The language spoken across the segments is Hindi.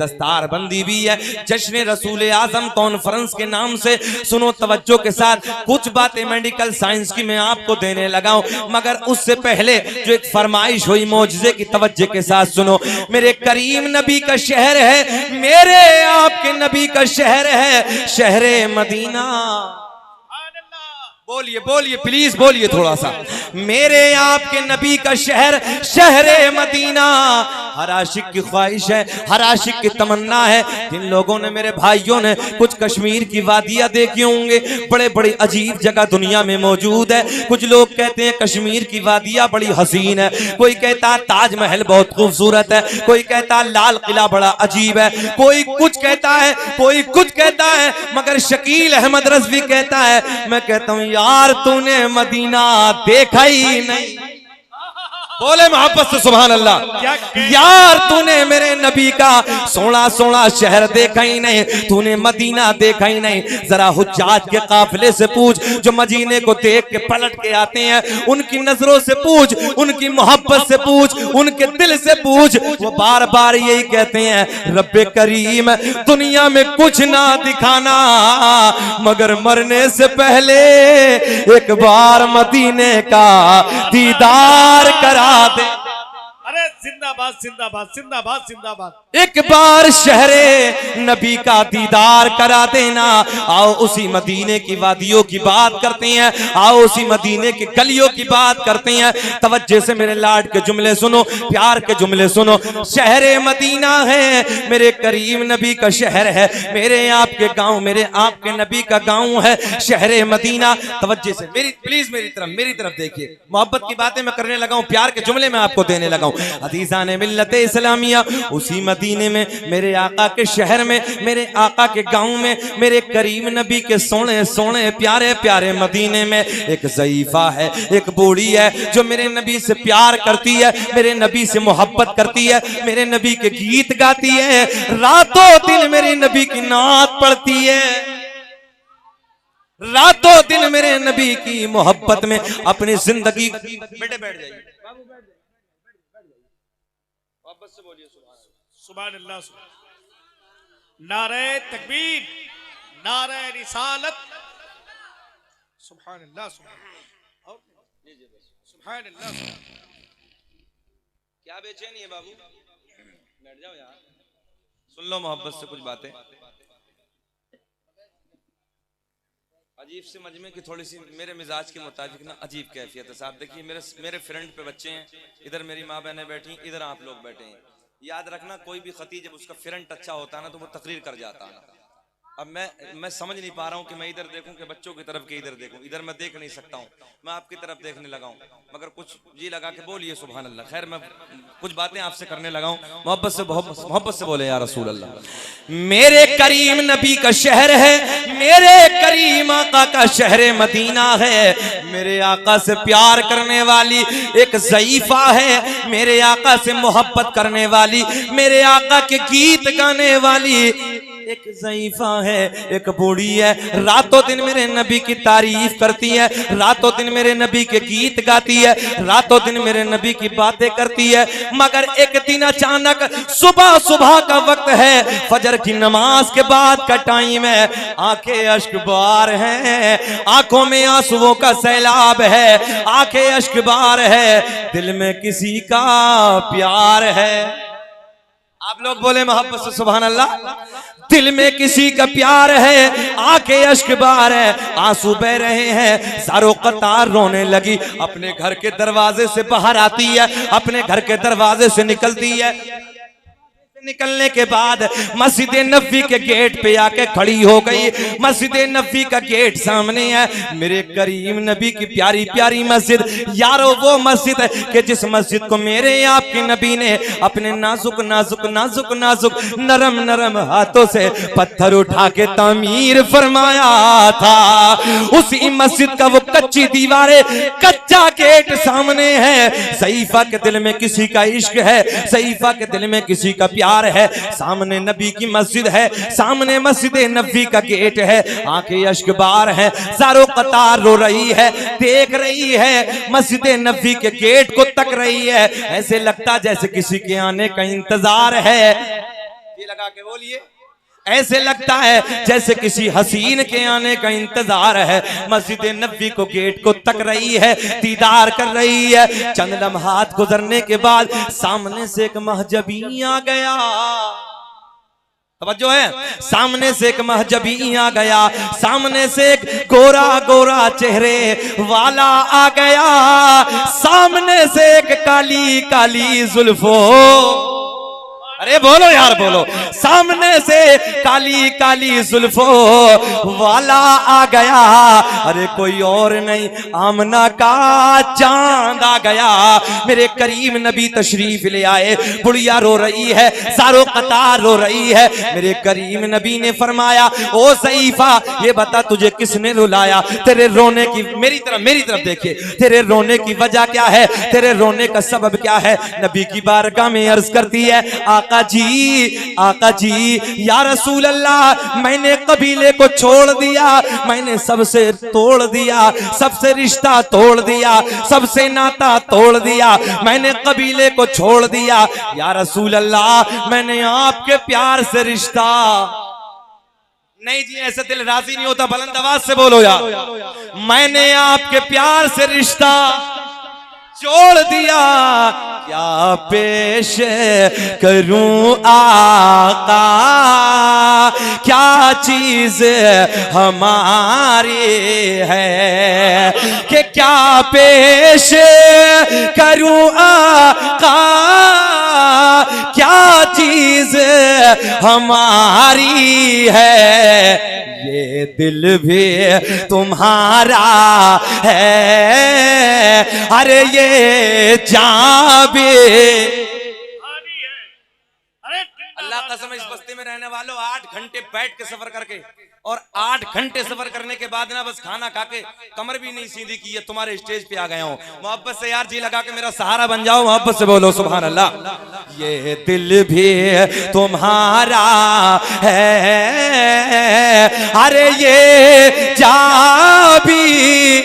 दस्तार बंदी भी है, जश्न रसूल आजम कॉन्फ्रेंस के नाम से। सुनो तवज्जो के साथ, कुछ बातें मेडिकल साइंस की मैं आपको देने लगा हूं, मगर उससे पहले जो एक फरमाइश हुई मौजज़े की, तवज्जो के साथ सुनो। मेरे करीम नबी का शहर है, मेरे आपके नबी का शहर है शहरे मदीना। बोलिए बोलिए प्लीज बोलिए थोड़ा सा। मेरे आपके नबी का शहर शहरे मदीना। हर आशिक की ख्वाहिश है, हर आशिक की तमन्ना है। जिन लोगों ने, मेरे भाइयों ने, कुछ कश्मीर की वादियां देखी होंगे, बड़े बड़ी अजीब जगह दुनिया में मौजूद है। कुछ लोग कहते हैं कश्मीर की वादियां बड़ी हसीन है, कोई कहता ताजमहल बहुत खूबसूरत है, कोई कहता लाल किला बड़ा अजीब है, कोई कुछ कहता है, कोई कुछ कहता है, मगर शकील अहमद रज़वी कहता है, मैं कहता हूं यार तूने मदीना देखा ही नहीं। बोले मोहब्बत से सुभान अल्लाह। यार तूने मेरे नबी का सोना सोना शहर देखा ही नहीं, तूने मदीना देखा ही नहीं। जरा हुज्जाज के काफिले से पूछ, जो मदीने को देख के पलट के आते हैं, उनकी नजरों से पूछ, उनकी मोहब्बत से पूछ, उनके दिल से पूछ। वो बार बार यही कहते हैं, रब्बे करीम दुनिया में कुछ ना दिखाना, मगर मरने से पहले एक बार मदीने का दीदार करा दे। अरे जिंदाबाद जिंदाबाद जिंदाबाद जिंदाबाद। एक बार शहरे नबी का दीदार करा देना। आओ उसी मदीने की वादियों की बात करते हैं, आओ उसी मदीने की गलियों की बात करते हैं। तवज्जो से मेरे लाड के जुमले सुनो, प्यार के जुमले सुनो। शहरे मदीना है, मेरे करीम नबी का शहर है, मेरे आपके गांव, मेरे आपके नबी का गांव है शहरे मदीना। तवज्जो से मेरी प्लीज मेरी तरफ देखिए। मोहब्बत की बातें मैं करने लगा हूं, प्यार के जुमले मैं आपको देने लगा हूं। हदीसा ने मिल्लत इस्लामिया, उसी मदीने में, मेरे आका के शहर में, मेरे आका के गांव में, मेरे करीम नबी के सोने सोने प्यारे प्यारे मदीने में एक ज़ईफा है, एक बूढ़ी है, जो मेरे नबी से प्यार करती है, मेरे नबी से मोहब्बत करती है, मेरे नबी के गीत गाती है, रातों दिन मेरे नबी की नात पढ़ती है, रातों दिन मेरे नबी की मोहब्बत में अपनी जिंदगी। बेटे बैठ जाइए, वापस से बोलिए सुभान अल्लाह। नारे तकबीर, नारे रिसालत, सुभान अल्लाह सुभान अल्लाह। क्या बेचैनी है बाबू, बैठ जाओ यार, सुन लो मोहब्बत से कुछ बातें। अजीब से मजमे की थोड़ी सी मेरे मिजाज के मुताबिक ना अजीब कैफियत है साहब। देखिए मेरे फ्रेंड पे बच्चे हैं, इधर मेरी माँ बहनें बैठी, इधर आप लोग बैठे हैं। याद रखना, कोई भी खतीब जब उसका फ्रंट अच्छा होता है ना, तो वो तकरीर कर जाता है ना। अब मैं समझ नहीं पा रहा हूँ कि मैं इधर देखूं कि बच्चों की तरफ के इधर देखूं। इधर मैं देख नहीं सकता हूँ, मैं आपकी तरफ देखने लगा हूँ, मगर कुछ जी लगा के बोलिए सुभान अल्लाह। खैर मैं कुछ बातें आपसे करने लगा हूँ, मोहब्बत से बोले या रसूल अल्लाह। मेरे करीम नबी का शहर है, मेरे करीम आका का शहर मदीना है। मेरे आका से प्यार करने वाली एक ज़ईफा है, मेरे आका से मोहब्बत करने वाली, मेरे आका के गीत गाने वाली एक ज़ईफा है, एक बूढ़ी है, रातों दिन मेरे नबी की तारीफ करती है, रातों दिन मेरे नबी के गीत गाती है, रातों दिन मेरे नबी की बातें करती है। मगर एक दिन अचानक सुबह सुबह का वक्त है, फजर की नमाज के बाद का टाइम है, आंखें अश्कबार हैं, आंखों में आंसुओं का सैलाब है, आंखें अश्कबार है, दिल में किसी का प्यार है। आप लोग बोले मोहब्बत से सुभान अल्लाह। दिल में किसी का प्यार है, आंखें अश्कबार है, आंसू बह रहे हैं, सारों कतार रोने लगी, अपने घर के दरवाजे से बाहर आती है, अपने घर के दरवाजे से निकलती है। निकलने के बाद मस्जिद नबी के गेट पे आके खड़ी हो गई। मस्जिद नबी का गेट सामने है, मेरे करीम नबी की प्यारी प्यारी मस्जिद। यारो वो मस्जिद है कि जिस मस्जिद को मेरे आपके नबी ने अपने नाजुक नाजुक नाजुक नाजुक नरम नरम हाथों से पत्थर उठा के तामीर फरमाया था। उसी मस्जिद का वो कच्ची दीवारें, कच्चा गेट सामने है। ज़ईफा के दिल में किसी का इश्क है, ज़ईफा के दिल में किसी का प्यार है। सामने नबी की मस्जिद है, सामने मस्जिद नबी का गेट है, आंखें अश्कबार है, सारों कतार रो रही है, देख रही है, मस्जिद नबी के गेट को तक रही है। ऐसे लगता जैसे किसी के आने का इंतजार है। लगा के बोलिए। ऐसे लगता है जैसे किसी हसीन के आने का इंतजार है। मस्जिद नबी को गेट को तक रही है, दीदार कर रही है। चंद लम्हात गुजरने के बाद सामने से एक महजबी आ गया। तवज्जो है, सामने से एक महजबी आ गया, सामने से एक गोरा गोरा चेहरे वाला आ गया, सामने से एक काली काली जुल्फो, अरे बोलो यार बोलो, सामने से काली काली जुल्फो वाला आ गया। अरे कोई और नहीं, आमना का चांद आ गया। मेरे करीम नबी तशरीफ ले आए। बुढ़िया रो रही है, सारो कतार रो रही है। मेरे करीम नबी ने फरमाया, ओ सईफा ये बता तुझे किसने रुलाया? तेरे रोने की, मेरी तरफ देखिए, तेरे रोने की वजह क्या है? तेरे रोने का सबब क्या है? नबी की बारगाह में अर्ज करती है, आका जी या रसूल अल्लाह, मैंने कबीले को छोड़ दिया, मैंने सबसे तोड़ दिया, सबसे रिश्ता तोड़ दिया, सबसे नाता तोड़ दिया, मैंने कबीले को छोड़ दिया। या रसूल अल्लाह, मैंने आपके प्यार से रिश्ता, नहीं जी ऐसे दिल राजी नहीं होता, बुलंद आवाज से बोलो यार, मैंने आपके प्यार से रिश्ता छोड़ दिया। क्या पेश करूं आका, क्या चीज हमारी है कि क्या पेश करूं आका, क्या चीज हमारी है, ये दिल भी तुम्हारा है, अरे ये जान भी। अल्लाह कसम, इस बस्ती में रहने वालों 8 घंटे बैठ के सफर करके और 8 घंटे सफर करने के बाद ना बस खाना खा के कमर भी नहीं सीधी की है, तुम्हारे स्टेज पे आ गया हूँ। मोहब्बत से यार जी लगा के मेरा सहारा बन जाओ, मोहब्बत से बोलो सुभान अल्लाह। ये दिल भी तुम्हारा है, अरे ये जान भी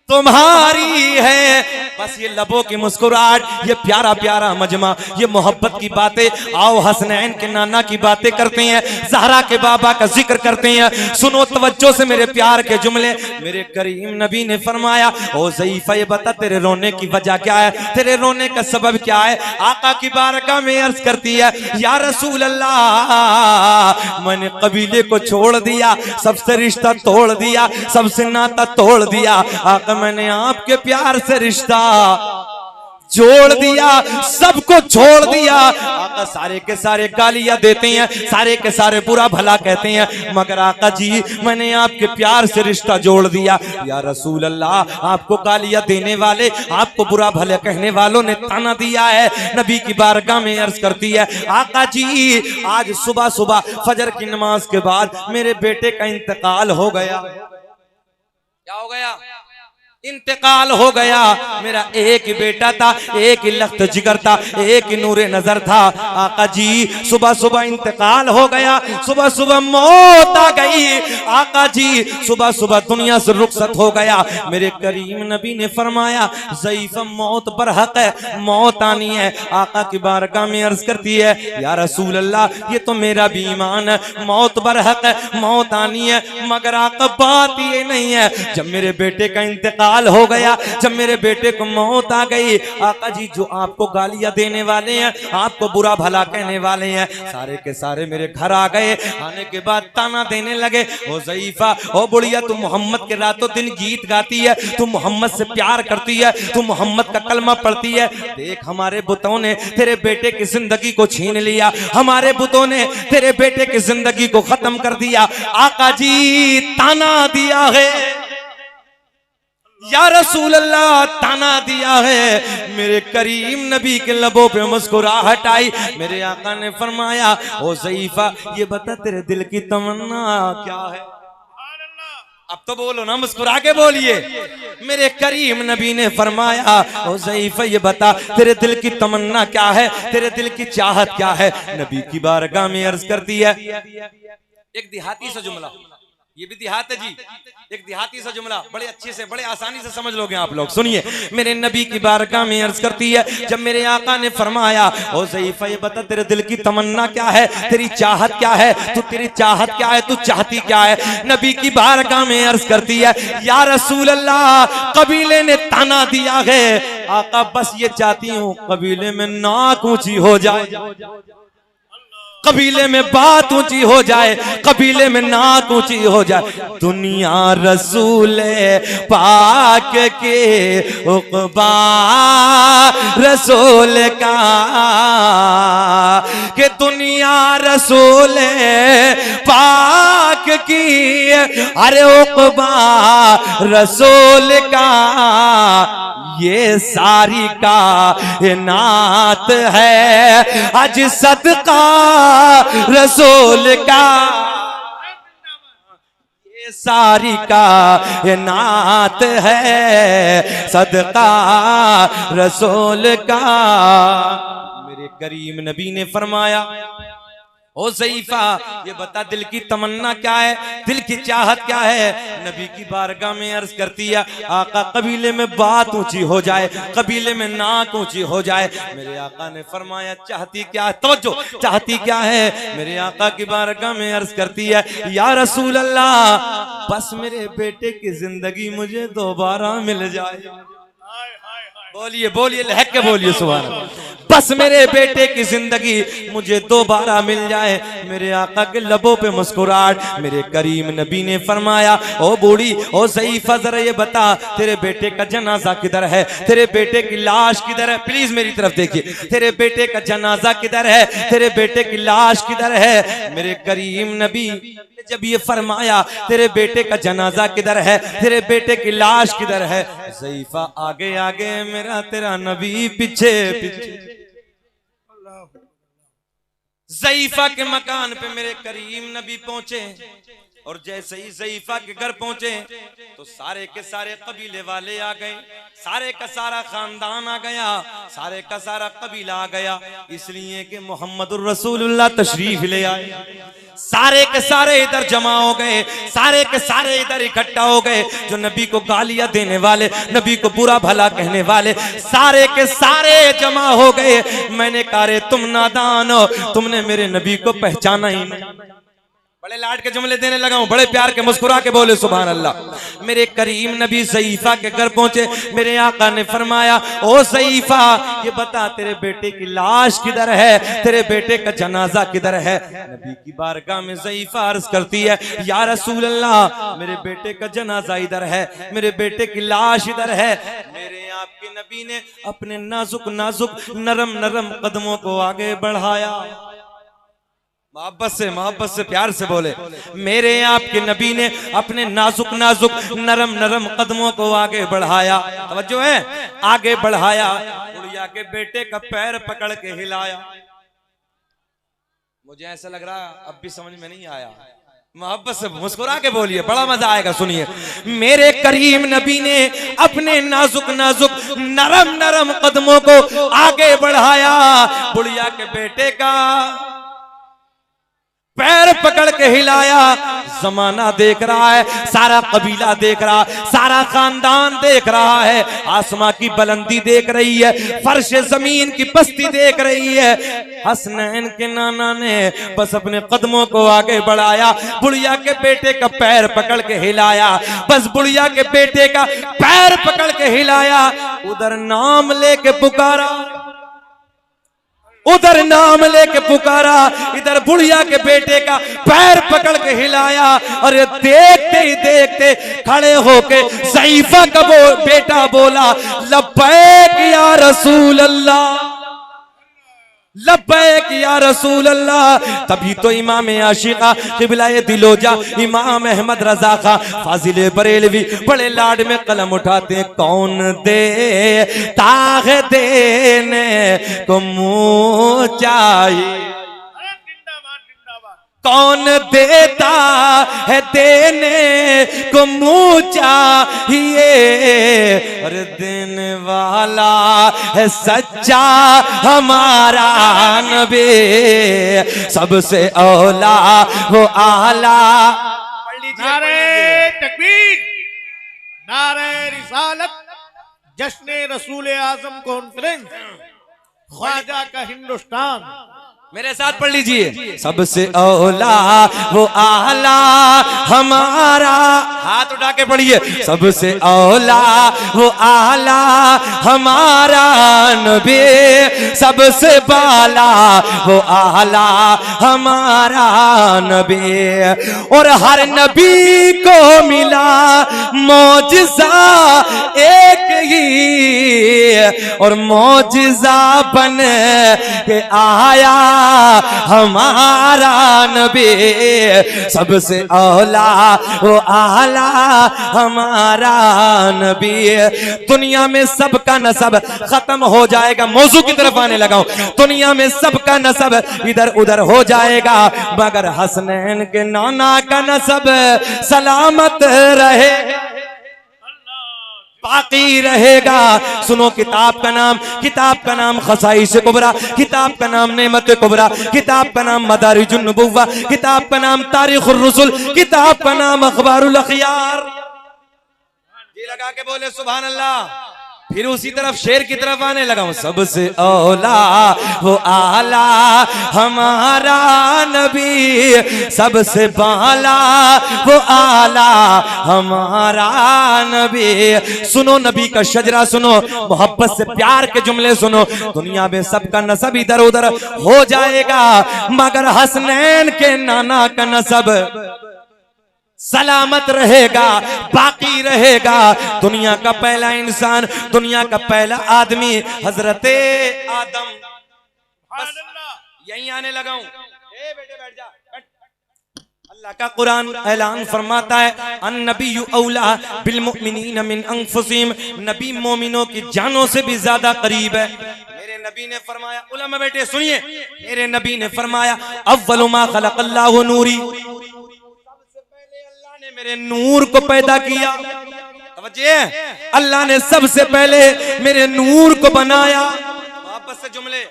तुम्हारी है। बस ये लबों की मुस्कुराहट, ये प्यारा प्यारा मजमा, ये मोहब्बत की बातें। आओ हसनैन के नाना की बातें करते हैं, ज़हरा के बाबा का जिक्र करते हैं। सुनो तवज्जो से मेरे प्यार के जुमले। मेरे करीम नबी ने फरमाया, ओ ज़ईफ़ा ये बता तेरे रोने की वजह क्या है, तेरे रोने का सबब क्या है? आका की बारगाह में अर्ज करती है, या रसूल अल्लाह, मैंने कबीले को छोड़ दिया, सबसे रिश्ता तोड़ दिया, सबसे नाता तोड़ दिया। आका मैंने आपके प्यार से रिश्ता जोड़ दिया, सबको छोड़ दिया। आका सारे के सारे गालियां देते हैं, सारे के सारे बुरा भला कहते हैं, मगर आका जी मैंने आपके प्यार से रिश्ता जोड़ दिया। या रसूल अल्लाह, आपको गालियां देने वाले, आपको बुरा भला कहने वालों ने ताना दिया है। नबी की बारगाह में अर्ज करती है, आका जी आज सुबह सुबह फजर की नमाज के बाद मेरे बेटे का इंतकाल हो गया। क्या हो गया? इंतकाल हो गया। मेरा एक ही बेटा था, एक ही लख्त जिगर था, एक ही नूरे नजर था। आका जी सुबह सुबह इंतकाल हो गया, सुबह सुबह मौत आ गई। आका जी सुबह सुबह दुनिया से रुखसत हो गया। मेरे करीम नबी ने फरमाया, ज़ईफ़ा मौत बरहक है, मौत आनी है। आका की बारगाह में अर्ज करती है, या रसूल अल्लाह ये तो मेरा भी ईमान है, मौत बरहक है, मौत आनी है, मगर आका बात ये नहीं है, जब मेरे बेटे का इंतकाल हो गया, जब मेरे बेटे को मौत आ गई, आका जी जो आपको गालियां देने वाले हैं, आपको बुरा भला कहने वाले हैं, सारे के सारे मेरे घर आ गए। आने के बाद ताना देने लगे, ओ ज़ईफ़ा, ओ बुढ़िया, तू मोहम्मद के रातों दिन गीत गाती है, तू मोहम्मद से प्यार करती है, तू मोहम्मद का कलमा पढ़ती है, देख हमारे बुतों ने तेरे बेटे की जिंदगी को छीन लिया, हमारे बुतों ने तेरे बेटे की जिंदगी को खत्म कर दिया। आका जी ताना दिया है, या रसूल अल्लाह ताना दिया है। मेरे करीम नबी के लबों पे मुस्कुराहट आई। मेरे आका ने फरमाया, ओ ज़ईफ़ा ये बता तेरे दिल की तमन्ना क्या है? अब तो बोलो ना, मुस्कुरा के बोलिए। मेरे करीम नबी ने फरमाया, ओ ज़ईफ़ा ये बता तेरे दिल की तमन्ना क्या है, तेरे दिल की चाहत क्या है? नबी की बारगाह में अर्ज करती है, एक देहाती सा जुमला, ये भी देहात है जी, एक देहाती सा जुमला बड़े अच्छे से बड़े आसानी से समझ लोगे आप लोग। सुनिए, मेरे नबी की बारगाह में अर्ज करती है, जब मेरे आका ने फरमाया, ओ ज़ईफ़ा ये बता तेरे दिल की तमन्ना क्या है, तेरी चाहत क्या है, तू तेरी चाहत क्या है, तू चाहती क्या है। नबी की बारगाह में अर्ज करती है, या रसूल अल्लाह, कबीले ने ताना दिया है, आका बस ये चाहती हूँ कबीले में नाक ऊंची हो जाए, कबीले में बात ऊंची हो जाए, कबीले में नाक ऊंची हो जाए। दुनिया रसूल पाक के उक़बा रसूल का, के दुनिया रसूल पाक की, अरे उक़बा रसूल का, ये सारी कायनात है आज सदका रसूल का, ये सारी कायनात है सदका रसूल का। मेरे करीम नबी ने फरमाया, ओ ज़ईफ़ा ये बता दिल की तमन्ना क्या है, दिल की चाहत क्या है। नबी की बारगाह में अर्ज करती है, आका कबीले में बात ऊंची हो जाए, कबीले में नाक ऊंची हो जाए। मेरे आका ने फरमाया चाहती क्या है, तवज्जो, चाहती क्या है। मेरे आका की बारगाह में अर्ज करती है, या रसूल अल्लाह बस मेरे बेटे की जिंदगी मुझे दोबारा मिल जाए। बोलिए बोलिए, लहक के बोलिए सुभान अल्लाह। बस मेरे बेटे की जिंदगी मुझे दोबारा मिल जाए। मेरे आका के लबों पे मुस्कुराहट। मेरे करीम नबी ने फरमाया, ओ बूढ़ी, ओ ज़ईफ़ा जरा ये बता तेरे बेटे का जनाजा किधर है, तेरे बेटे की लाश किधर है। प्लीज मेरी तरफ देखिए, तेरे बेटे का जनाजा किधर है, तेरे बेटे की लाश किधर है। मेरे करीम नबी जब ये फरमाया तेरे बेटे का जनाजा किधर है, तेरे बेटे की लाश किधर है, ज़ईफ़ा आगे आगे, मेरा तेरा नबी पीछे पीछे। ज़ईफ़ा के मकान पे मेरे करीम नबी पहुंचे, और जैसे ही ज़ईफ़ा के घर पहुंचे तो सारे के सारे कबीले वाले आ गए, सारे का सारा खानदान आ गया, सारे का सारा कबीला आ गया, इसलिए कि मोहम्मदुर रसूलुल्लाह तशरीफ ले आए। सारे के सारे इधर जमा हो गए, सारे के सारे इधर इकट्ठा हो गए। जो नबी को गालियां देने वाले, नबी को बुरा भला कहने वाले, सारे के सारे जमा हो गए। मैंने कहा रे तुम नादान हो, तुमने मेरे नबी को पहचाना ही नहीं। बड़े लाड के जुमले देने लगा हूं, बड़े प्यार के मुस्कुरा के बोले सुभान अल्लाह। मेरे करीम नबी ज़ईफ़ा के घर पहुंचे। मेरे आका ने फरमाया, ओ ज़ईफ़ा ये बता तेरे बेटे की लाश किधर है, तेरे बेटे का जनाजा किधर है। नबी की बारगाह में ज़ईफ़ा अर्ज करती है, या रसूल अल्लाह मेरे बेटे का जनाजा इधर है, मेरे बेटे की लाश इधर है। मेरे आपके नबी ने अपने नाजुक नाजुक नरम नरम कदमों को आगे बढ़ाया। मोहब्बत से प्यार से बोले, मेरे आपके नबी ने अपने नाजुक नाजुक नरम नरम कदमों को आगे बढ़ाया। तवज्जो है, आगे बढ़ाया, गुड़िया के बेटे का पैर पकड़ के हिलाया। मुझे ऐसा लग रहा अब भी समझ में नहीं आया, मोहब्बत से मुस्कुरा के बोलिए, बड़ा मजा आएगा। सुनिए, मेरे करीम नबी ने अपने नाजुक नाजुक नरम नरम कदमों को आगे बढ़ाया, बुढ़िया के बेटे का पैर पकड़ के हिलाया। जमाना देख रहा है, सारा कबीला देख रहा, सारा खानदान देख रहा है, आसमां की बुलंदी देख रही है, फर्श जमीन की पस्ती देख रही है। हसनैन के नाना ने बस अपने कदमों को आगे बढ़ाया, बुढ़िया के बेटे का पैर पकड़ के हिलाया, बस बुढ़िया के बेटे का पैर पकड़ के हिलाया। उधर नाम लेके पुकारा, उधर नाम लेके पुकारा, इधर बुढ़िया के बेटे का पैर पकड़ के हिलाया। और देखते ही देखते खड़े होके ज़ईफ़ा का बेटा बोला, लब्बैक या रसूल अल्लाह, लब्बैक या रसूल अल्लाह। तभी तो इमाम आशिका क़िबला-ए दिलोजा इमाम अहमद रजा खा फाजिल बरेलवी बड़े लाड में कलम उठाते, कौन दे ताग देने को मुँह चाहिए, कौन देता है देने को मुँह चाहिए, और देने वाला है सच्चा हमारा नबी, सबसे औला वो आला। लीजिए पढ़ नारे लीजिए। तकबीर, नारे रिसालत, जश्न रसूल आजम कॉन्फ्रेंस, ख्वाजा का हिंदुस्तान। मेरे साथ पढ़ लीजिए। सबसे औला वो आला हमारा, हाथ उठा के पढ़िए। सबसे औला वो आला हमारा नबी, सबसे बाला वो आला हमारा नबी। और हर नबी को मिला मौजिज़ा एक ही, और मौजिज़ा बन के आया हमारा नबी। सबसे औला वो आला हमारा नबी। दुनिया में सबका नसब खत्म हो जाएगा, मौजू की तरफ आने लगा हूं। दुनिया में सबका नसब इधर उधर हो जाएगा, मगर हसनैन के नाना का नसब सलामत रहे, बाकी रहेगा। सुनो किताब का नाम खसाइस कुबरा, किताब का नाम नेमत कुबरा, किताब का नाम मदारिजुन नबुव्वा, किताब का नाम तारीखुर रुसुल, किताब का नाम अखबारुल अखयार। जी लगा के बोले सुभान अल्लाह। फिर उसी तरफ शेर की तरफ आने लगा हूं। सबसे औला वो आला हमारा नबी, सबसे बाला वो आला हमारा नबी। सुनो नबी का शजरा सुनो, मोहब्बत से प्यार के जुमले सुनो। दुनिया में सबका नसब इधर उधर हो जाएगा, मगर हसनैन के नाना का नसब सलामत रहेगा, बाकी रहेगा। दुनिया का पहला इंसान, दुनिया का पहला आदमी हजरते आदम। बस यहीं आने लगा हूं। बेटे बैठ जा। अल्लाह का कुरान ऐलान फरमाता है, अन्नबिय्यु औला बिल मुमिनीन मिन अनफुसिहिम, नबी मोमिनों की जानों से भी ज्यादा करीब है। मेरे नबी ने फरमाया, उलमा बेटे सुनिए, मेरे नबी ने फरमाया अव्वलु मा खलक़ल्लाहु नूरी, मेरे नूर को पैदा किया। अल्लाह ने सबसे पहले मेरे नूर को बनाया। वापस से जुमले,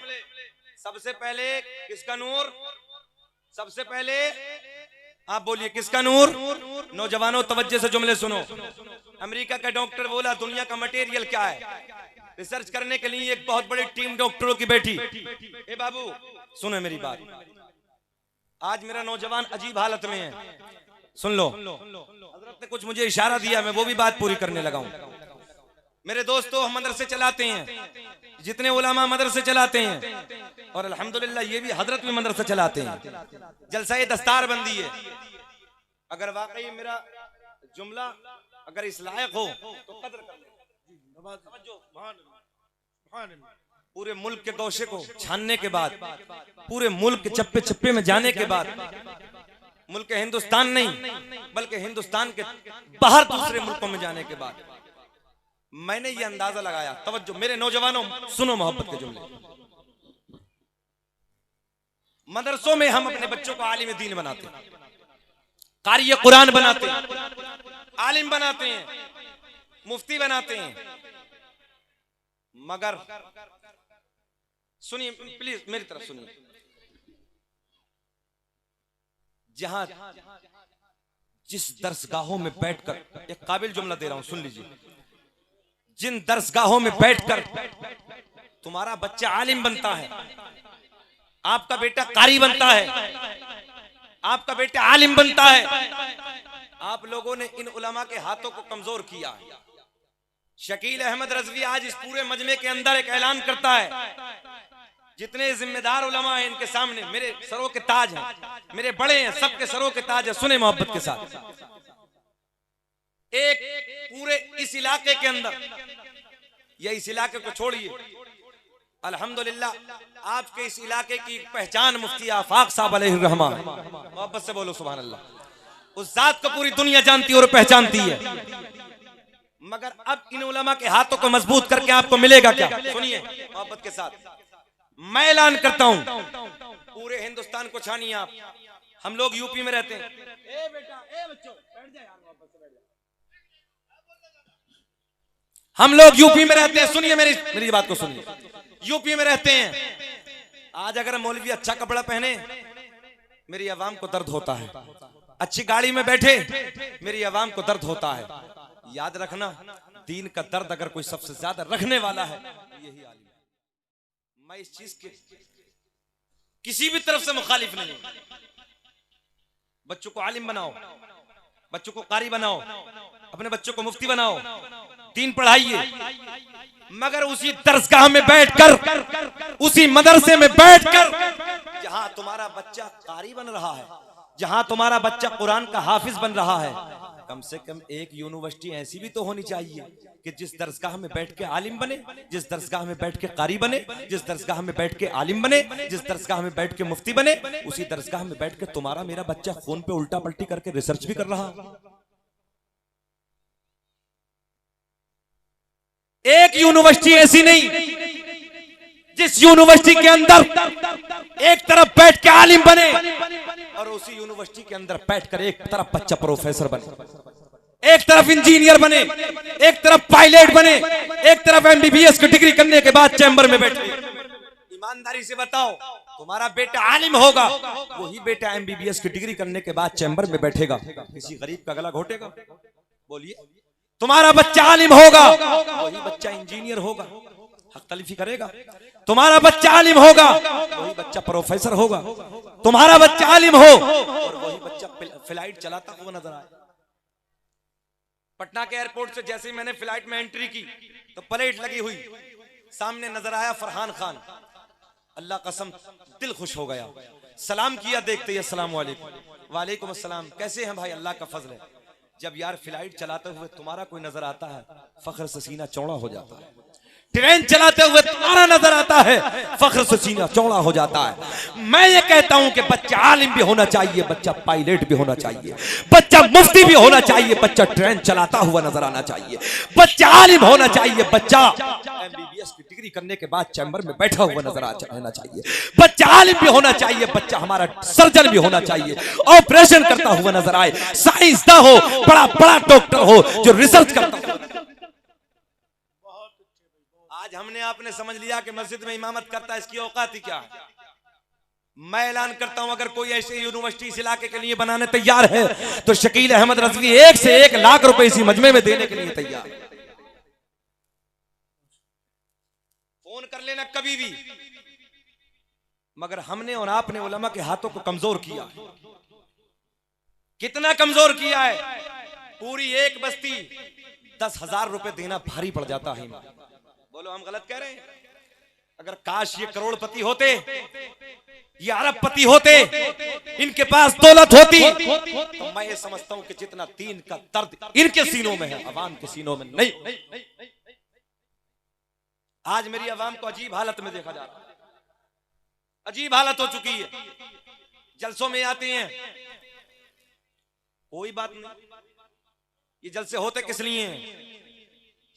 सबसे पहले किसका नूर? सबसे पहले आप बोलिए किसका नूर? नौजवानों तवज्जो से जुमले सुनो। अमेरिका का डॉक्टर बोला दुनिया का मटेरियल क्या है, रिसर्च करने के लिए एक बहुत बड़ी टीम डॉक्टरों की बैठी। ए बाबू सुनो मेरी बात, आज मेरा नौजवान अजीब हालत में है, सुन लो। हजरत ने कुछ मुझे इशारा दिया, मैं वो भी बात पूरी करने लगा हूं। मेरे दोस्तों, हम मदरसे चलाते हैं, जितने उलमा मदरसे चलाते हैं, और अल्हम्दुलिल्लाह ये भी हजरत भी मदरसा चलाते हैं। जलसा दस्तार बंदी है। अगर वाकई मेरा जुमला अगर इस लायक हो तो कदर कर ले। पूरे मुल्क के गौशे को छानने के बाद, पूरे मुल्क के चप्पे चप्पे में जाने के बाद, मुल्क हिंदुस्तान नहीं बल्कि हिंदुस्तान के बाहर दूसरे मुल्कों में जाने के बाद मैंने ये अंदाजा लगाया। तवज्जो मेरे नौजवानों सुनो मोहब्बत के जुमले। मदरसों में हम अपने बच्चों को आलिम दीन बनाते हैं, कारी कुरान बनाते हैं, आलिम बनाते हैं, मुफ्ती बनाते हैं, मगर सुनिए प्लीज मेरी तरफ सुनिए, जहां जिस दरसगाहों में बैठकर, एक काबिल जुमला दे रहा हूं सुन लीजिए, जिन दरसगाहों में बैठकर तुम्हारा बच्चा आलिम बनता है, आपका बेटा कारी बनता है, आपका बेटा आलिम बनता है, आप लोगों ने इन उलमा के हाथों को कमजोर किया है। शकील अहमद रजवी आज इस पूरे मजमे के अंदर एक ऐलान करता है, जितने जिम्मेदार उलमा हैं इनके सामने मेरे सरों के ताज हैं, मेरे बड़े हैं, सबके सरों के ताज है। सुने मोहब्बत के साथ, एक पूरे इस इलाके के अंदर या इस इलाके को छोड़िए, अल्हम्दुलिल्लाह आपके इस इलाके की पहचान मुफ्ती आफाक साहब अलैहि रहमा। मोहब्बत से बोलो सुभान अल्लाह। उस जात को पूरी दुनिया जानती है और पहचानती है, मगर अब इन उलमा के हाथों को मजबूत करके आपको मिलेगा क्या? सुनिए मोहब्बत के साथ, मैं ऐलान करता हूं, पूरे हिंदुस्तान को छानिए आप। हम लोग यूपी में रहते हैं, हम लोग यूपी में रहते हैं, सुनिए मेरी बात को सुनिए। यूपी में रहते हैं, आज अगर मौलवी अच्छा कपड़ा पहने, मेरी आवाम को दर्द होता है, अच्छी गाड़ी में बैठे मेरी आवाम को दर्द होता है। याद रखना, दीन का दर्द अगर कोई सबसे ज्यादा रखने वाला है यही आलिम है। मैं इस चीज के किसी भी तरफ से मुखालिफ नहीं हूं। बच्चों को आलिम बनाओ, बच्चों को कारी बनाओ, अपने बच्चों को मुफ्ती बनाओ, दीन पढ़ाइए, मगर उसी दरसगाह में बैठकर, उसी मदरसे में बैठकर जहां तुम्हारा बच्चा कारी बन रहा है, जहां तुम्हारा बच्चा कुरान का हाफिज बन रहा है, कम से कम एक यूनिवर्सिटी ऐसी भी तो होनी चाहिए कि जिस दरसगाह में बैठ के आलिम बने, जिस दरसगाह में बैठ के कारी बने, जिस दरसगाह में बैठ के आलिम बने, जिस दरसगाह में बैठ के मुफ्ती बने, उसी दरसगाह में बैठ के तुम्हारा मेरा बच्चा फोन पे उल्टा पलटी करके रिसर्च भी कर रहा। एक यूनिवर्सिटी ऐसी नहीं जिस यूनिवर्सिटी के अंदर एक तरफ बैठ के आलिम बने और उसी यूनिवर्सिटी के अंदर बैठकर एक तरफ बच्चा प्रोफेसर बने, एक तरफ इंजीनियर बने, एक तरफ पायलट बने, एक तरफ एमबीबीएस की डिग्री करने के बाद चैम्बर में बैठे। ईमानदारी से बताओ, तुम्हारा बेटा आलिम होगा, वही बेटा एमबीबीएस की डिग्री करने के बाद चैम्बर में बैठेगा, किसी गरीब का गला घोटेगा? बोलिए। तुम्हारा बच्चा आलिम होगा, वही बच्चा इंजीनियर होगा, हक तलफी करेगा। तुम्हारा बच्चा आलिम होगा, वही बच्चा प्रोफेसर होगा। तुम्हारा बच्चा आलिम हो और वही बच्चा फ्लाइट चलाता हुआ नजर आए। पटना के एयरपोर्ट से जैसे ही मैंने फ्लाइट में एंट्री की तो प्लेट लगी हुई, सामने नजर आया फरहान खान। अल्लाह कसम दिल खुश हो गया। सलाम किया, देखते ही अस्सलाम वालेकुम। वालेकुम अस्सलाम, कैसे हैं भाई? अल्लाह का फजल है। जब यार फ्लाइट चलाते हुए तुम्हारा कोई नजर आता है, फख्र से सीना चौड़ा हो जाता है। ट्रेन चलाते हुए तुम्हारा नजर आता है, फख्र से सीना चौड़ा हो जाता है। मैं ये कहता हूं कि बच्चा आलिम भी होना चाहिए, बच्चा पायलट भी होना चाहिए, बच्चा मुफ्ती भी होना चाहिए, बच्चा ट्रेन चलाता हुआ नजर आना चाहिए, बच्चा आलिम होना चाहिए, बच्चा एमबीबीएस की डिग्री करने के बाद चैम्बर में बैठा हुआ नजर आना चाहिए, बच्चा आलिम भी होना चाहिए, बच्चा हमारा सर्जन भी होना चाहिए, ऑपरेशन करता हुआ नजर आए, साइंसदान हो, बड़ा बड़ा डॉक्टर हो जो रिसर्च करता हो। आज हमने आपने समझ लिया कि मस्जिद में इमामत करता है, इसकी औकात ही क्या है। मैं ऐलान करता हूं, अगर कोई ऐसी यूनिवर्सिटी इस इलाके के लिए बनाने तैयार है तो शकील अहमद रजवी 1 से 1 लाख रुपए इसी मजमे में देने के लिए तैयार है। फोन कर लेना कभी भी, मगर हमने और आपने उलमा के हाथों को कमजोर किया। कितना कमजोर किया है? पूरी एक बस्ती 10,000 रुपए देना भारी पड़ जाता है। बोलो हम गलत कह रहे हैं? अगर काश ये करोड़पति होते, ये अरबपति होते, इनके पास दौलत होती, तो मैं ये समझता हूं कि जितना दीन का दर्द इनके सीनों में है, अवाम के सीनों में नहीं। आज मेरी अवाम को अजीब हालत में देखा जा रहा है, अजीब हालत हो चुकी है। जलसों में आते हैं, कोई बात नहीं, ये जलसे होते किस लिए हैं?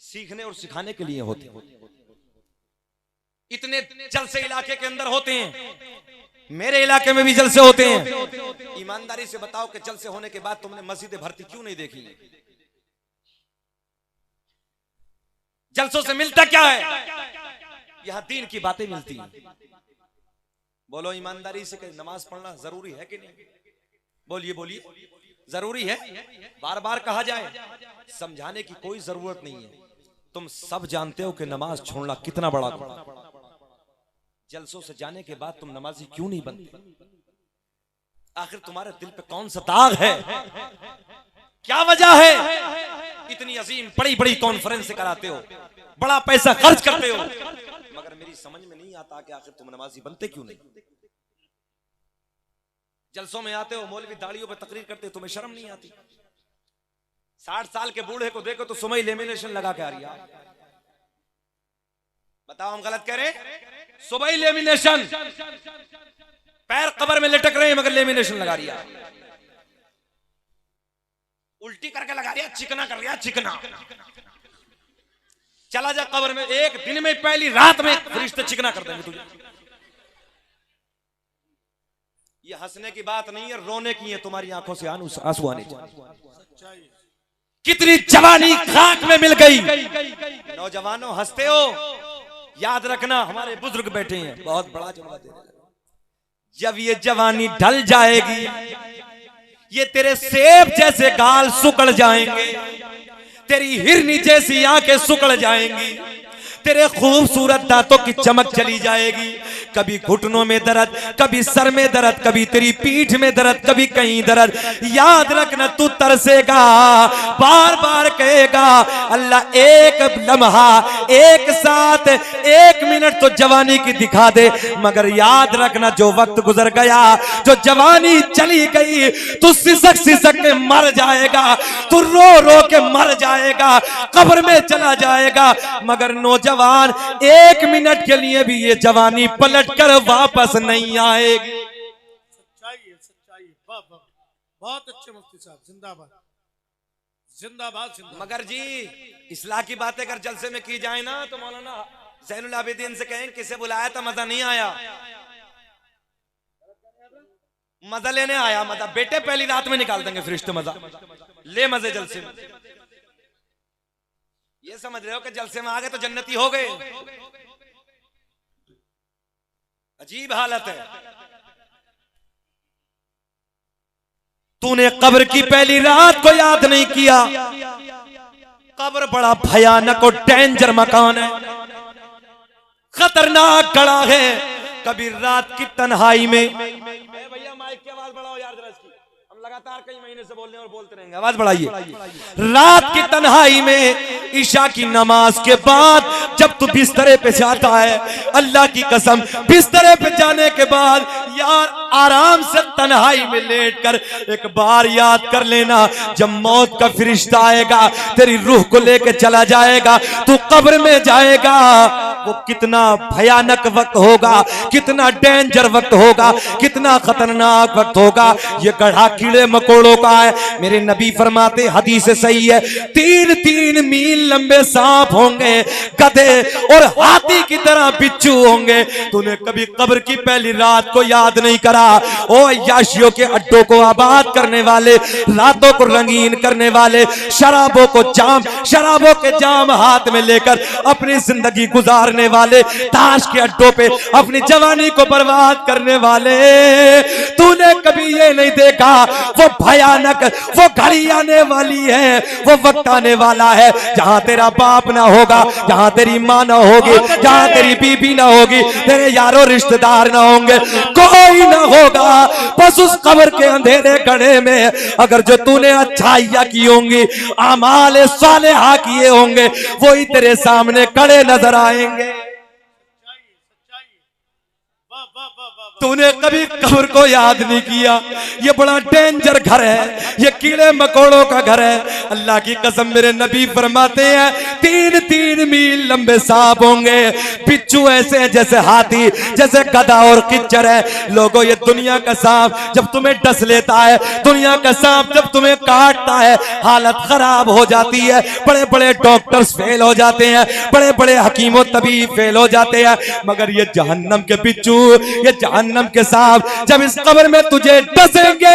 सीखने और सिखाने के लिए होते हैं। इतने जलसे इलाके के अंदर होते हैं, मेरे इलाके में भी जलसे होते हैं। ईमानदारी से बताओ कि जलसे होने के बाद तुमने मस्जिद भर्ती क्यों नहीं देखी? जलसों से मिलता क्या है? यहां दीन की बातें मिलती हैं। बोलो ईमानदारी से कि नमाज पढ़ना जरूरी है कि नहीं? बोलिए बोलिए, जरूरी है? बार बार कहा जाए, समझाने की कोई जरूरत नहीं है। तुम सब जानते हो कि नमाज छोड़ना कितना बड़ा गुनाह। जलसों से जाने के बाद तुम नमाजी क्यों नहीं बनते? आखिर तुम्हारे दिल पे कौन सा दाग है? क्या वजह है? इतनी अजीम बड़ी बड़ी कॉन्फ्रेंस कराते हो, बड़ा पैसा खर्च करते हो, मगर मेरी समझ में नहीं आता कि आखिर तुम नमाजी बनते क्यों नहीं? जलसों में आते हो, मौलवी दाढ़ियों पे तकरीर करते हो, तुम्हें शर्म नहीं आती? 60 साल के बूढ़े को देखो तो सुमई लेमिनेशन लगा के आ रही है। बताओ हम गलत कह रहे हैं? सुबह लेमिनेशन, पैर कब्र में लटक रहे हैं मगर लेमिनेशन लगा रही है, उल्टी करके लगा रही है, चिकना कर रही है, चिकना। चला जा कब्र में, एक दिन में पहली रात में फरिश्ते चिकना कर देंगे तुझे। ये हंसने की बात नहीं है, रोने की है। तुम्हारी आंखों से आंसू आने चाहिए। कितनी जवानी खाक में मिल गई। नौजवानों हंसते हो, याद रखना हमारे बुजुर्ग बैठे हैं, बहुत बड़ा जुमला दे रहे हैं। जब ये जवानी ढल जाएगी, ये तेरे सेब जैसे गाल सुकड़ जाएंगे, तेरी हिरनी जैसी आंखें सुकड़ जाएंगी, तेरे खूबसूरत दांतों की चमक चली जाएगी। कभी घुटनों में दर्द, कभी सर में दर्द, कभी तेरी पीठ में दर्द, कभी कहीं दर्द। याद रखना, तू तरसेगा, बार बार कहेगा अल्लाह एक लम्हा, एक साथ, एक मिनट तो जवानी की दिखा दे। मगर याद रखना, जो वक्त गुजर गया, जो जवानी चली गई, तू सिसक सिसक के मर जाएगा, तू रो रो के मर जाएगा, कब्र में चला जाएगा। मगर नौजवान, एक मिनट के लिए भी ये जवानी पलट कर वापस नहीं आएगी। सच्चाई है, सच्चाई है। वाह वाह, बहुत अच्छे मुफ्ती साहब, जिंदाबाद जिंदाबाद जिंदाबाद। मगर जी, इस्लाह की बातें अगर जलसे में की जाए ना, तो मौलाना ज़ैनुल आबिदीन से कहें किसे बुलाया था, मजा नहीं आया, मजा लेने आया। मजा बेटे पहली रात में निकाल देंगे फरिश्ते, मजा ले, मजे जलसे में। ये समझ रहे हो कि जलसे में आ गए तो जन्नती हो गए? अजीब हालत है। तूने कब्र की पहली रात को याद नहीं किया। कब्र बड़ा भयानक और डेंजर मकान है, खतरनाक गड़ा है। कभी रात की तन्हाई में, भैया माइक की आवाज बढ़ाओ यार जरा इसकी, हम लगातार कई महीने से बोल रहे हैं और बोलते रहेंगे, आवाज बढ़ाइए। रात की तन्हाई में ईशा की नमाज के बाद जब तू बिस्तरे पे जाता है, अल्लाह की कसम, बिस्तरे पे जाने के बाद यार आराम से तन्हाई में लेटकर एक बार याद कर लेना, जब मौत का फरिश्ता आएगा, तेरी रूह को लेकर चला जाएगा, तू कब्र में जाएगा, वो कितना भयानक वक्त होगा, कितना डेंजर वक्त होगा, कितना खतरनाक वक्त होगा। ये गड्ढा कीड़े मकोड़ों का है। मेरे नबी फरमाते, हदीस सही है, 3-3 मील लंबे सांप होंगे, गधे और हाथी की तरह बिच्छू होंगे। तूने कभी कब्र की पहली रात को याद नहीं करा। ओ अय्याशियों के अड्डों को आबाद करने वाले, रातों को रंगीन करने वाले, शराबों के जाम हाथ में लेकर अपनी जिंदगी गुजारने वाले, ताश के अड्डों पे अपनी जवानी को बर्बाद करने वाले, तूने कभी ये नहीं देखा वो भयानक, वो घड़ी आने वाली है, वो वक्त आने वाला है जहां तेरा बाप ना होगा, जहां तेरी मां ना होगी, जहां तेरी बीबी ना होगी, तेरे यारों रिश्तेदार ना होंगे, कोई ना होगा। बस उस कब्र के अंधेरे गड्ढे में अगर जो तूने अच्छाइयां की होंगी, आमाल सालेहा किए होंगे, वो ही तेरे सामने खड़े नजर आएंगे। तूने कभी कब्र को याद नहीं किया। ये बड़ा डेंजर घर है, ये कीड़े मकोड़ों का घर है। अल्लाह की कसम, मेरे नबी फरमाते हैं 3-3 मील लंबे सांप होंगे, बिच्छू ऐसे जैसे हाथी, जैसे गधा और किच्चर है। लोगों, ये दुनिया का सांप जब तुम्हें डस लेता है, दुनिया का सांप जब तुम्हें काटता है, हालत खराब हो जाती है। बड़े बड़े डॉक्टर्स फेल हो जाते हैं, बड़े बड़े हकीमों तबीब फेल हो जाते हैं। मगर ये जहन्नम के बिच्छू, ये जहन्नम के सांप जब इस कब्र में तुझे डसेंगे,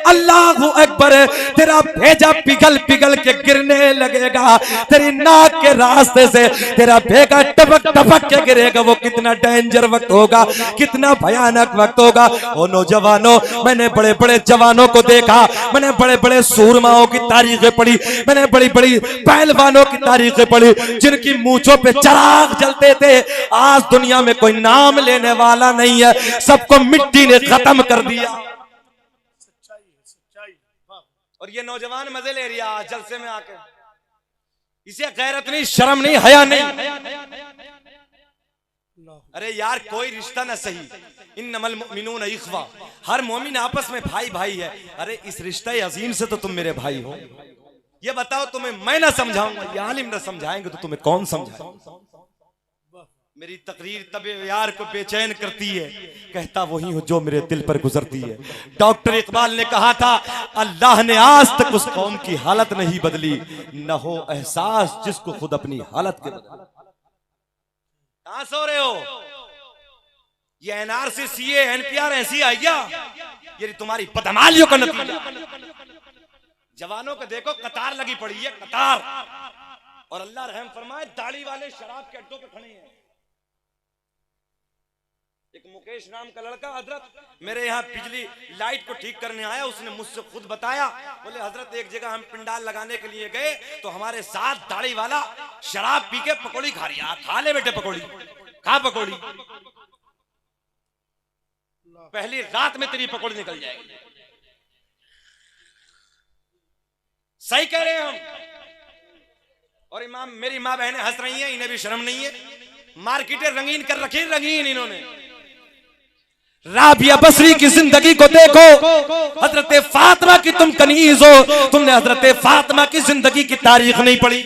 अल्लाहू अकबर, तेरा भेजा पिघल पिघल के गिरने लगेगा, तेरी नाक के रास्ते से तेरा भेजा टपक टपक के गिरेगा। वो कितना डेंजर वक्त होगा, कितना भयानक वक्त होगा। ओ नौजवानों, मैंने बड़े बड़े जवानों को देखा, मैंने बड़े बड़े सूरमाओं की तारीखें पढ़ी, मैंने बड़ी बड़ी पहलवानों की तारीखें पढ़ी, जिनकी मूंछों पे चिराग जलते थे। आज दुनिया में कोई नाम लेने वाला नहीं है, सबको मिट्टी ने खत्म कर दिया। सच्चाई है, सच्चाई। वाह, और ये नौजवान मजे ले रहा है जलसे में आके, इसे गैरत नहीं, शर्म नहीं, हया नहीं। अरे यार, कोई रिश्ता ना सही, इन्नमल मुमिनून इख्वा, हर मोमिन आपस में भाई भाई है। अरे इस रिश्ते अजीम से तो तुम मेरे भाई हो। ये बताओ, तुम्हें मैं ना समझाऊंगा, ये आलिम ना समझाएंगे तो तुम्हें कौन समझाए? मेरी तकरीर तब यार को बेचैन करती है, कहता वही हूं जो मेरे दिल पर गुजरती है। डॉक्टर इकबाल ने कहा था, अल्लाह ने आज तक उस कौम की हालत नहीं बदली, न हो एहसास जिसको खुद अपनी हालत के बदले। कहां सो रहे हो? ये एनआरसी, सीए, एनपीआर ऐसी आई क्या? ये तुम्हारी बदमालियों का नतीजा। जवानों को देखो, कतार लगी पड़ी है, कतार। और अल्लाह रहम फरमाए, दाढ़ी वाले शराब के अड्डों पे खड़े हैं। एक मुकेश नाम का लड़का हजरत मेरे यहाँ बिजली लाइट को ठीक करने आया, उसने मुझसे खुद बताया, बोले हजरत एक जगह हम पिंडाल लगाने के लिए गए तो हमारे साथ दाढ़ी वाला शराब पी के पकौड़ी खा रहा, खा ले बेटे पकौड़ी, खा पकौड़ी, पहली रात में तेरी पकौड़ी निकल जाएगी। सही कह रहे हैं हम। और इमाम मेरी माँ बहनें हंस रही हैं, इन्हें भी शर्म नहीं है, मार्केटें रंगीन कर रखी, रंगीन इन्होंने। राबिया बसरी की जिंदगी को देखो, हजरत फातिमा की तुम कनीज हो, तुमने हजरत फातिमा की जिंदगी की तारीख नहीं पढ़ी।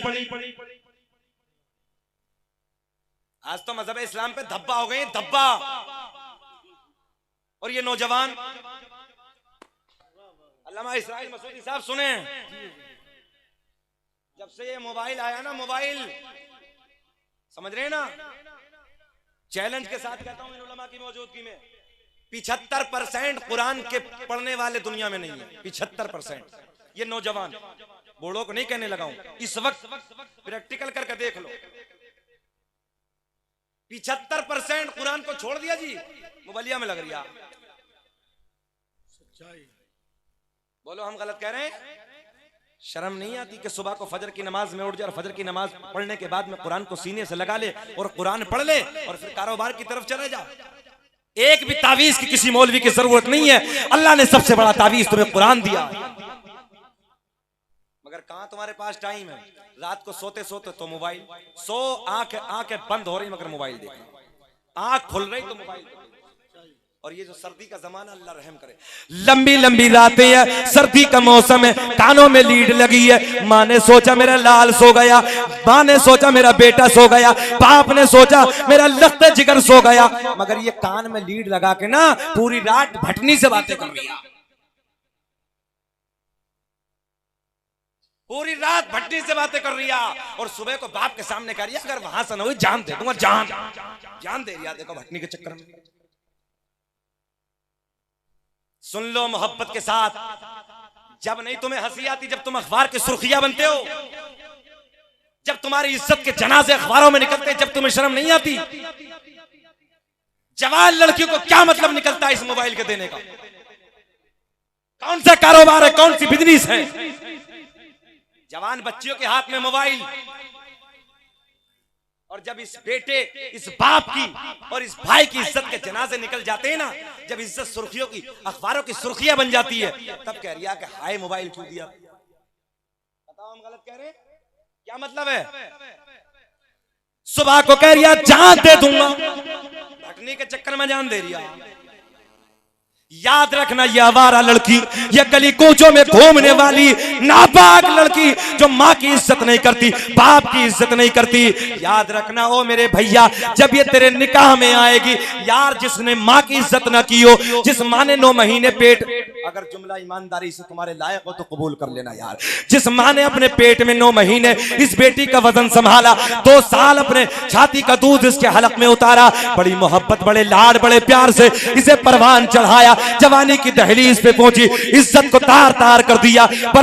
आज तो मजहब इस्लाम पे धब्बा हो गए, धब्बा। और ये नौजवान अल्लामा इस्राइल मसूदी साहब सुने, जब से ये मोबाइल आया ना, मोबाइल समझ रहे हैं ना, चैलेंज के साथ कहता हूं इन उलमा की मौजूदगी में 75% कुरान के पढ़ने वाले दुनिया में नहीं है। 75% ये नौजवान, बूढ़ों को नहीं कहने लगा हूं, इस वक्त प्रैक्टिकल करके देख लो। 75% कुरान को छोड़ दिया जी, मोबाइलिया में लग रही है। बोलो हम गलत कह रहे हैं? शर्म नहीं आती कि सुबह को फजर की नमाज में उठ जाए और फजर की नमाज पढ़ने के बाद में कुरान को सीने से लगा ले और कुरान पढ़ ले और फिर कारोबार की तरफ चले जाओ। एक भी तावीज की किसी मौलवी की जरूरत नहीं है, अल्लाह ने सबसे बड़ा तावीज तुम्हें कुरान दिया। मगर कहां तुम्हारे पास टाइम है? रात को सोते सोते तो मोबाइल, आंखें बंद हो रही मगर मोबाइल देख, आंख खुल रही तो मोबाइल। और ये जो सर्दी का जमाना, अल्लाह रहम करे, लंबी लंबी रातें हैं, सर्दी का मौसम है, कानों में लीड लगी है। माँ ने सोचा मेरा लाल सो गया, माँ ने सोचा मेरा बेटा सो गया, बाप ने सोचा मेरा लख्त जिगर सो गया, मगर ये कान में लीड लगा के ना पूरी रात भटनी से बातें कर रही है, पूरी रात भटनी से बातें कर रही है। और सुबह को बाप के सामने कह रही है अगर वहां से ना हुई जान दे दूंगा, जान दे रही है। देखो भटनी के चक्कर में। सुन लो मोहब्बत के साथ, जब नहीं तुम्हें हंसी आती, जब तुम अखबार की सुर्खियां बनते हो, जब तुम्हारी इज्जत के जनाजे अखबारों में निकलते, जब तुम्हें शर्म नहीं आती। जवान लड़कियों को क्या मतलब निकलता है इस मोबाइल के देने का? कौन सा कारोबार है, कौन सी बिजनेस है? जवान बच्चियों के हाथ में मोबाइल। और जब इस बेटे, इस बाप की और इस भाई की इज्जत के जनाजे निकल जाते हैं ना, जब इज्जत सुर्खियों की, अखबारों की सुर्खियां बन जाती है, तब कह रही है कि हाय मोबाइल क्यों दिया। बताओ हम गलत कह रहे हैं? क्या मतलब है? सुबह को कह रही है जान दे दूंगा, भटनी के चक्कर में जान दे रही है। याद रखना, ये आवारा लड़की, ये गली कूचों में घूमने वाली नापाक लड़की जो माँ की इज्जत नहीं करती, बाप की इज्जत नहीं करती, याद रखना ओ मेरे भैया, जब ये तेरे निकाह में आएगी यार, जिसने माँ की इज्जत ना की हो, जिस माँ ने 9 महीने पेट, अगर जुमला ईमानदारी से तुम्हारे लायक हो तो कबूल कर लेना यार, जिस माँ ने अपने पेट में 9 महीने इस बेटी का वजन संभाला, 2 साल अपने छाती का दूध इसके हलक में उतारा, बड़ी मोहब्बत, बड़े लाड, बड़े प्यार से इसे परवान चढ़ाया, जवानी की दहलीज पे पहुंची, इज्जत को तार तार कर दिया। पर